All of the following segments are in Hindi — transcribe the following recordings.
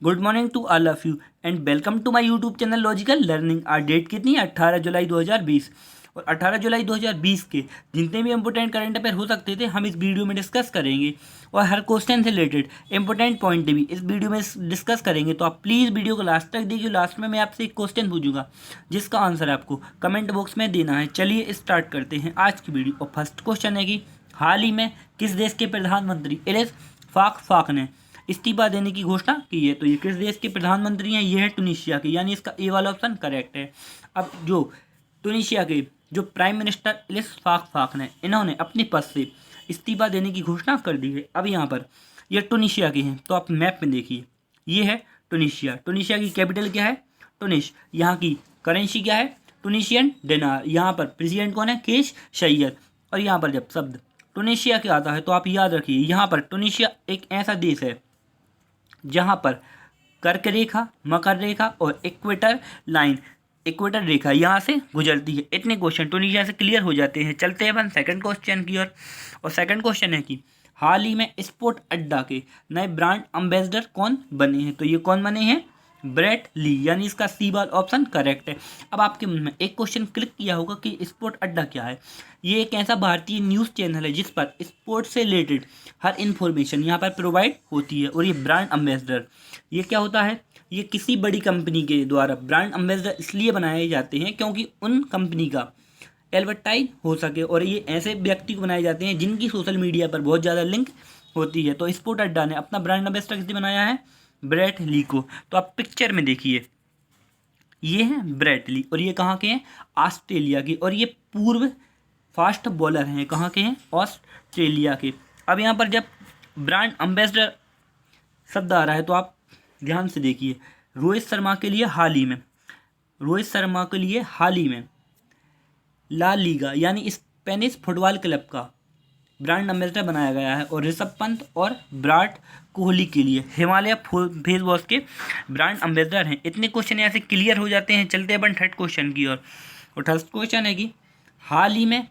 Good morning to all of you and welcome to my YouTube channel logical learning. आज डेट कितनी है? 18 जुलाई 2020। और 18 जुलाई 2020 के जितने भी इंपॉर्टेंट करंट अफेयर हो सकते थे हम इस वीडियो में डिस्कस करेंगे और हर क्वेश्चन से रिलेटेड इंपॉर्टेंट पॉइंट भी इस वीडियो में डिस्कस करेंगे। तो आप प्लीज़ वीडियो को लास्ट तक देखिए। लास्ट में मैं आपसे एक क्वेश्चन पूछूंगा जिसका आंसर आपको कमेंट बॉक्स में देना है। चलिए स्टार्ट करते हैं आज की वीडियो। और फर्स्ट क्वेश्चन है कि हाल ही में किस देश के प्रधानमंत्री एलिस फाक ने इस्तीफा देने की घोषणा की है? तो ये किस देश के प्रधानमंत्री हैं? ये है टुनीशिया के, यानी इसका ए वाला ऑप्शन करेक्ट है। अब जो टुनीशिया के जो प्राइम मिनिस्टर एलिस फाक ने इन्होंने अपने पद से इस्तीफा देने की घोषणा कर दी है। अब यहाँ पर ये टुनीशिया के हैं, तो आप मैप में देखिए, ये है टुनीशिया। टुनीशिया की कैपिटल क्या है? टुनिस। यहाँ की करेंसी क्या है? टुनीशियन डिनार। यहाँ पर प्रेसिडेंट कौन है? केश सैयद। और यहाँ पर जब शब्द टुनीशिया के आता है तो आप याद रखिए, यहाँ पर टुनीशिया एक ऐसा देश है जहाँ पर कर्क रेखा, मकर रेखा और इक्वेटर लाइन, इक्वेटर रेखा यहाँ से गुजरती है। इतने क्वेश्चन टुनीशिया से क्लियर हो जाते हैं। चलते हैं अपन सेकंड क्वेश्चन की ओर। और सेकंड क्वेश्चन है कि हाल ही में स्पोर्ट अड्डा के नए ब्रांड एम्बेसडर कौन बने हैं? तो ये कौन बने हैं? ब्रेट ली, यानी इसका सी वाला ऑप्शन करेक्ट है। अब आपके मन में एक क्वेश्चन क्लिक किया होगा कि स्पोर्ट अड्डा क्या है। ये एक ऐसा भारतीय न्यूज़ चैनल है जिस पर स्पोर्ट्स से रिलेटेड हर इन्फॉर्मेशन यहाँ पर प्रोवाइड होती है। और ये ब्रांड एम्बेसडर ये क्या होता है? ये किसी बड़ी कंपनी के द्वारा ब्रांड एम्बेसडर इसलिए बनाए जाते हैं क्योंकि उन कंपनी का एडवर्टाइज हो सके। और ये ऐसे व्यक्ति को बनाए जाते हैं जिनकी सोशल मीडिया पर बहुत ज़्यादा लिंक होती है। तो स्पोर्ट अड्डा ने अपना ब्रांड एम्बेसडर किसे बनाया है? ब्रेट ली को। तो आप पिक्चर में देखिए, ये है ब्रेट ली और ये कहाँ के हैं? ऑस्ट्रेलिया के। और ये पूर्व फास्ट बॉलर हैं। कहाँ के हैं? ऑस्ट्रेलिया के। अब यहाँ पर जब ब्रांड एम्बेसडर शब्द आ रहा है तो आप ध्यान से देखिए, रोहित शर्मा के लिए हाल ही में ला लीगा यानी स्पेनिश फुटबॉल क्लब का ब्रांड एम्बेसडर बनाया गया है। और ऋषभ पंत और विराट कोहली के लिए हिमालय फेस वॉश के ब्रांड एम्बेसडर हैं। इतने क्वेश्चन यहाँ से क्लियर हो जाते हैं। चलते हैं अपन थर्ड क्वेश्चन की ओर। और थर्ड क्वेश्चन है कि हाल ही में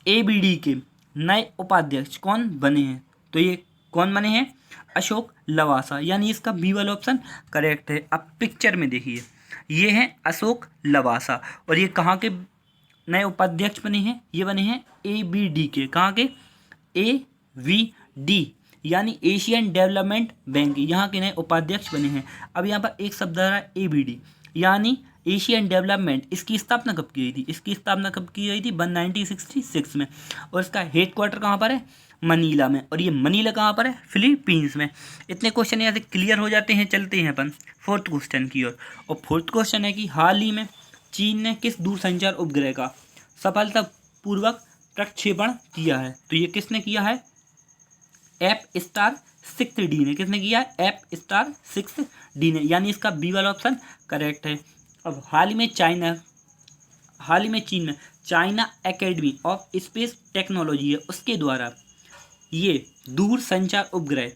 एबीडी के नए उपाध्यक्ष कौन बने हैं? तो ये कौन बने हैं? अशोक लवासा, यानी इसका बी वाला ऑप्शन करेक्ट है। अब पिक्चर में देखिए, ये है अशोक लवासा और ये कहाँ के नए उपाध्यक्ष बने हैं? ये बने हैं एबीडी के। कहाँ के? AVD यानी एशियन डेवलपमेंट बैंक, यहाँ के नए उपाध्यक्ष बने हैं। अब यहाँ पर एक शब्द आ रहा है ABD यानी एशियन डेवलपमेंट। इसकी स्थापना कब की गई थी? इसकी स्थापना कब की गई थी? 1966 में। और इसका हेड क्वार्टर कहाँ पर है? मनीला में। और ये मनीला कहाँ पर है? फिलीपींस में। इतने क्वेश्चन यहाँ से क्लियर हो जाते हैं। चलते हैं अपन फोर्थ क्वेश्चन की ओर। और फोर्थ क्वेश्चन है कि हाल ही में चीन ने किस दूरसंचार उपग्रह का सफलतापूर्वक प्रक्षेपण किया है? तो ये किसने किया है? F*6D ने। किसने किया है? F*6D ने, यानी इसका बी वाला ऑप्शन करेक्ट है। अब हाल ही में चीन में China academy of space technology है, उसके द्वारा ये दूर संचार उपग्रह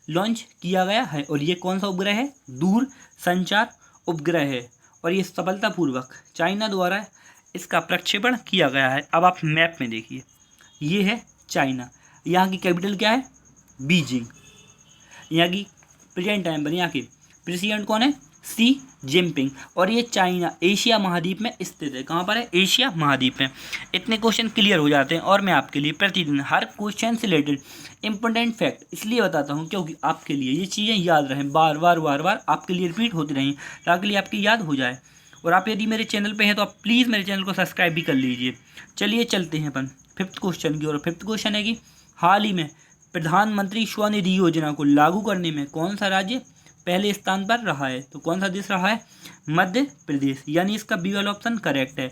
लॉन्च किया गया है। और ये कौन सा उपग्रह है? दूर संचार उपग्रह है। और ये सफलतापूर्वक चाइना द्वारा इसका प्रक्षेपण किया गया है। अब आप मैप में देखिए, ये है चाइना। यहाँ की कैपिटल क्या है? बीजिंग। यहाँ की प्रेजेंट टाइम पर यहाँ के प्रेसिडेंट कौन है? सी जिनपिंग। और ये चाइना एशिया महाद्वीप में स्थित है। कहाँ पर है? एशिया महाद्वीप में। इतने क्वेश्चन क्लियर हो जाते हैं। और मैं आपके लिए प्रतिदिन हर क्वेश्चन से रिलेटेड इंपॉर्टेंट फैक्ट इसलिए बताता हूँ क्योंकि आपके लिए ये चीज़ें याद रहें, बार बार आपके लिए रिपीट होती रहें, ताकि आपकी याद हो जाए। और आप यदि मेरे चैनल पे हैं तो आप प्लीज़ मेरे चैनल को सब्सक्राइब भी कर लीजिए। चलिए चलते हैं अपन फिफ्थ क्वेश्चन की ओर। फिफ्थ क्वेश्चन है कि हाल ही में प्रधानमंत्री स्वनिधि योजना को लागू करने में कौन सा राज्य पहले स्थान पर रहा है? तो कौन सा देश रहा है? मध्य प्रदेश, यानी इसका बी वाला ऑप्शन करेक्ट है।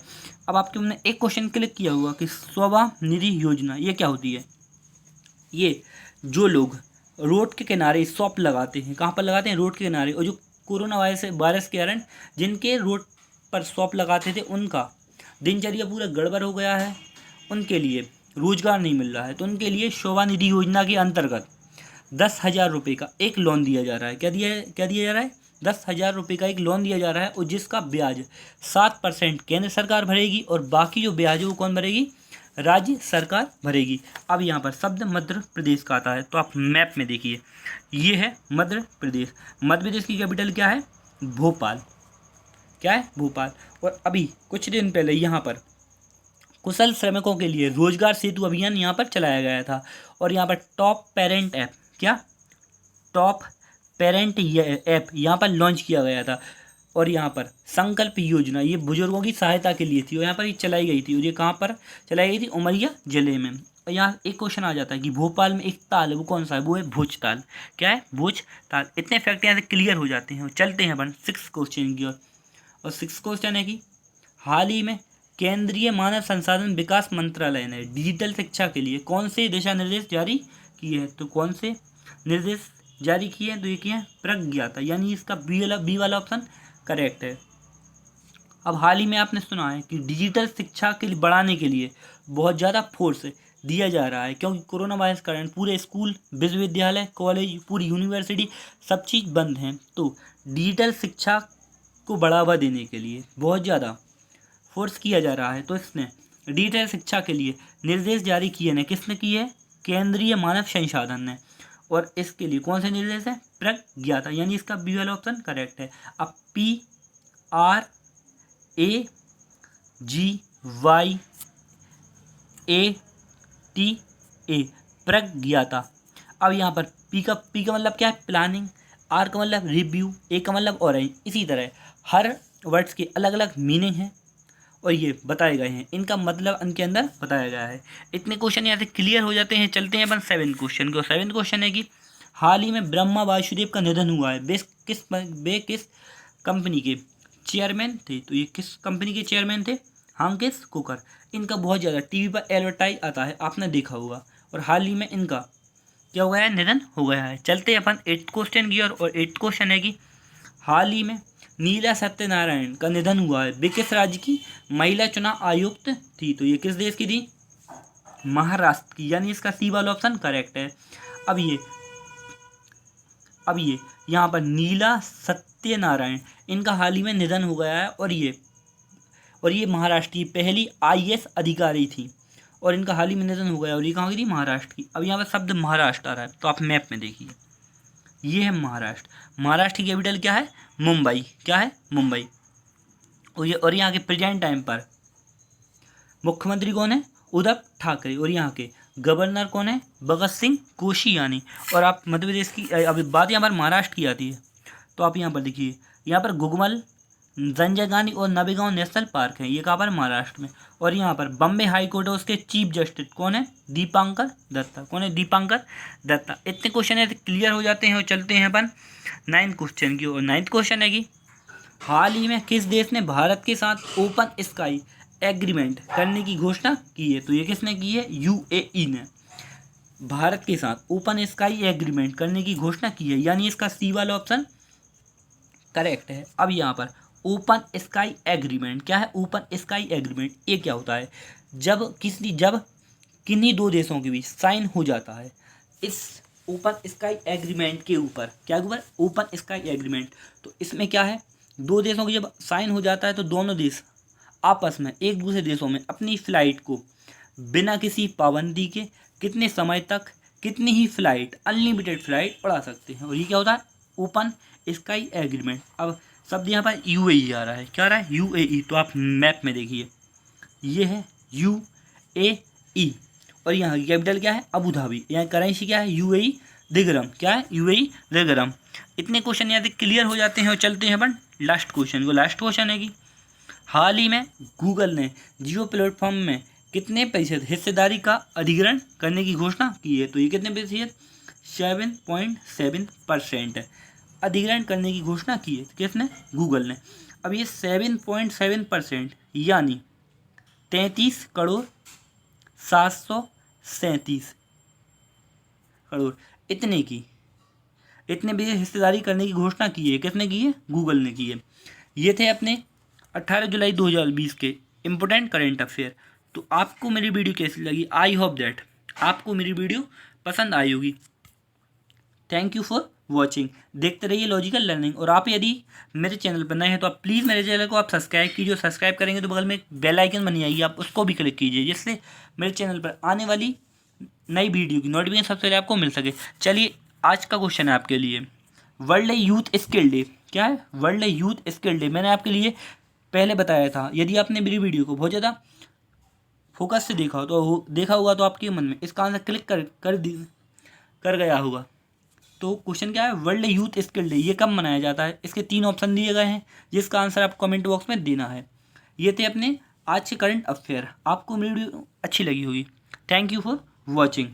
अब आपके हमने एक क्वेश्चन क्लिक किया होगा कि स्वनिधि योजना ये क्या होती है? ये जो लोग रोड के किनारे शॉप लगाते हैं, कहाँ पर लगाते हैं? रोड के किनारे। और जो कोरोना वायरस के कारण जिनके रोड पर शॉप लगाते थे उनका दिनचर्या पूरा गड़बड़ हो गया है, उनके लिए रोजगार नहीं मिल रहा है, तो उनके लिए स्वनिधि योजना के अंतर्गत 10,000 रुपये का एक लोन दिया जा रहा है। क्या दिया जा रहा है? 10,000 रुपये का एक लोन दिया जा रहा है और जिसका ब्याज 7% केंद्र सरकार भरेगी और बाकी जो ब्याज है वो कौन भरेगी? राज्य सरकार भरेगी। अब यहाँ पर शब्द मध्य प्रदेश का आता है, तो आप मैप में देखिए, ये है मध्य प्रदेश। मध्य प्रदेश की कैपिटल क्या है? भोपाल। क्या है? भोपाल। और अभी कुछ दिन पहले यहाँ पर कुशल श्रमिकों के लिए रोजगार सेतु अभियान यहाँ पर चलाया गया था। और यहाँ पर टॉप पेरेंट ऐप, क्या टॉप पेरेंट ऐप यहाँ पर लॉन्च किया गया था। और यहाँ पर संकल्प योजना ये बुजुर्गों की सहायता के लिए थी, और यहाँ पर ये चलाई गई थी। और ये कहाँ पर चलाई गई थी? उमरिया जिले में। और यहाँ एक क्वेश्चन आ जाता है कि भोपाल में एक ताल है, वो कौन सा है? वो है भोज ताल। क्या है? भोज ताल। इतने फैक्ट यहाँ से क्लियर हो जाते हैं। चलते हैं अपन 6 क्वेश्चन की ओर। और 6 क्वेश्चन है कि हाल ही में केंद्रीय मानव संसाधन विकास मंत्रालय ने डिजिटल शिक्षा के लिए कौन से दिशा निर्देश जारी किए हैं? तो कौन से निर्देश जारी किए हैं? तो ये किए हैं प्रज्ञाता, यानी इसका बी वाला ऑप्शन करेक्ट है। अब हाल ही में आपने सुना है कि डिजिटल शिक्षा के लिए बढ़ाने के लिए बहुत ज़्यादा फोर्स दिया जा रहा है, क्योंकि कोरोना वायरस के कारण पूरे स्कूल, विश्वविद्यालय, कॉलेज, पूरी यूनिवर्सिटी सब चीज़ बंद हैं। तो डिजिटल शिक्षा को बढ़ावा देने के लिए बहुत ज़्यादा फोर्स किया जा रहा है। तो इसने डिजिटल शिक्षा के लिए निर्देश जारी किए हैं। किसने किए हैं? केंद्रीय मानव संसाधन ने। और इसके लिए कौन से निर्देश है? प्रज्ञाता, यानी इसका बी वाला ऑप्शन करेक्ट है। अब PRAGYATA, प्रज्ञाता। अब यहाँ पर पी का मतलब क्या है? प्लानिंग, आर का मतलब रिव्यू, ए का मतलब ऑरेंज। इसी तरह हर वर्ड्स के अलग अलग मीनिंग हैं और ये बताए गए हैं, इनका मतलब इनके अंदर बताया गया है। इतने क्वेश्चन यहाँ से क्लियर हो जाते हैं। चलते हैं अपन 7 क्वेश्चन को। 7 क्वेश्चन है कि हाल ही में ब्रह्मा वासुदेव का निधन हुआ है। वे किस कंपनी के चेयरमैन थे? तो ये किस कंपनी के चेयरमैन थे? हांकिस कुकर। इनका बहुत ज़्यादा टीवी पर एडवर्टाइज आता है, आपने देखा होगा। और हाल ही में इनका क्या हो गया है? निधन हो गया है। चलते हैं अपन 8 क्वेश्चन की और 8 क्वेश्चन है कि हाल ही में नीला सत्यनारायण का निधन हुआ है। वे किस राज्य की महिला चुनाव आयुक्त थी? तो ये किस देश की थी? महाराष्ट्र की, यानी इसका सी वाला ऑप्शन करेक्ट है। अब ये यहाँ पर नीला सत्यनारायण, इनका हाल ही में निधन हो गया है। और ये महाराष्ट्र की पहली IAS अधिकारी थी, और इनका हाल ही में निधन हो गया। और ये कहाँ की थी? महाराष्ट्र की। अब यहाँ पर शब्द महाराष्ट्र आ रहा है, तो आप मैप में देखिए, ये है महाराष्ट्र। महाराष्ट्र की कैपिटल क्या है? मुंबई। क्या है? मुंबई। और यहाँ के प्रेजेंट टाइम पर मुख्यमंत्री कौन है? उद्धव ठाकरे। और यहाँ के गवर्नर कौन है? भगत सिंह कोश्यारी। और आप मध्य प्रदेश की अभी बात यहाँ पर महाराष्ट्र की आती है, तो आप यहाँ पर देखिए, यहाँ पर गुगमल, संजय गांधी और नवेगांव नेशनल पार्क है। ये कहाँ पर? महाराष्ट्र में। और यहाँ पर बम्बे हाई कोर्ट है, उसके चीफ जस्टिस कौन है? दीपांकर दत्ता। कौन है? दीपांकर दत्ता। इतने क्वेश्चन है क्लियर हो जाते हैं। और चलते हैं अपन 9 क्वेश्चन की। और 9 क्वेश्चन है कि हाल ही में किस देश ने भारत के साथ ओपन स्काई एग्रीमेंट करने की घोषणा की है? तो ये किसने की है? UAE ने भारत के साथ ओपन स्काई एग्रीमेंट करने की घोषणा की है, यानी इसका सी वाला ऑप्शन करेक्ट है। अब यहाँ पर ओपन स्काई एग्रीमेंट क्या है? ओपन स्काई एग्रीमेंट ये क्या होता है? जब किन्हीं दो देशों के बीच साइन हो जाता है इस ओपन स्काई एग्रीमेंट के ऊपर, क्या ऊपर? Open sky agreement. तो इसमें क्या है? दो देशों की जब साइन हो जाता है तो दोनों देश आपस में एक दूसरे देशों में अपनी फ़्लाइट को बिना किसी पाबंदी के कितने समय तक कितनी ही फ़्लाइट, अनलिमिटेड फ़्लाइट उड़ा सकते हैं। और ये क्या होता है? Open sky agreement. अब शब्द यहाँ पर UAE आ रहा है। क्या आ रहा है? UAE। तो आप मैप में देखिए, ये है UAE। और यहाँ की कैपिटल क्या है? Abu Dhabi. यहाँ करेंसी क्या है? UAE दिरहम। क्या है? UAE दिरहम। इतने क्वेश्चन यहाँ से क्लियर हो जाते हैं। और चलते हैं अपन लास्ट क्वेश्चन को। लास्ट क्वेश्चन है कि हाल ही में गूगल ने जियो प्लेटफॉर्म में कितने प्रतिशत हिस्सेदारी का अधिग्रहण करने की घोषणा की है? तो ये कितने प्रतिशत? 7.7% अधिग्रहण करने की घोषणा की है। किसने? गूगल ने। अब ये 7.7% यानी 33,737 करोड़ इतने भी हिस्सेदारी करने की घोषणा की है। किसने की है? गूगल ने की है। ये थे अपने 18 जुलाई 2020 के इम्पोर्टेंट करेंट अफेयर। तो आपको मेरी वीडियो कैसी लगी? आई होप दैट आपको मेरी वीडियो पसंद आई होगी। Thank you for watching. देखते रहिए लॉजिकल लर्निंग। और आप यदि मेरे चैनल पर नए हैं तो आप प्लीज़ मेरे चैनल को आप सब्सक्राइब कीजिए। सब्सक्राइब करेंगे तो बगल में एक बेल आइकन बनी आएगी, आप उसको भी क्लिक कीजिए, जिससे मेरे चैनल पर आने वाली नई वीडियो की नोटिफिकेशन सबसे पहले आपको मिल सके। चलिए आज का क्वेश्चन है आपके लिए, वर्ल्ड यूथ स्किल डे। क्या है? World youth skill day. मैंने आपके लिए पहले बताया था, यदि आपने मेरी वीडियो को बहुत ज़्यादा फोकस से देखा हो तो देखा होगा तो आपके मन में इसका आंसर क्लिक कर गया होगा। तो क्वेश्चन क्या है? वर्ल्ड यूथ स्किल डे ये कब मनाया जाता है? इसके 3 ऑप्शन दिए गए हैं, जिसका आंसर आपको कमेंट बॉक्स में देना है। ये थे अपने आज के करंट अफेयर। आपको मेरी वीडियो अच्छी लगी होगी। Thank you for watching.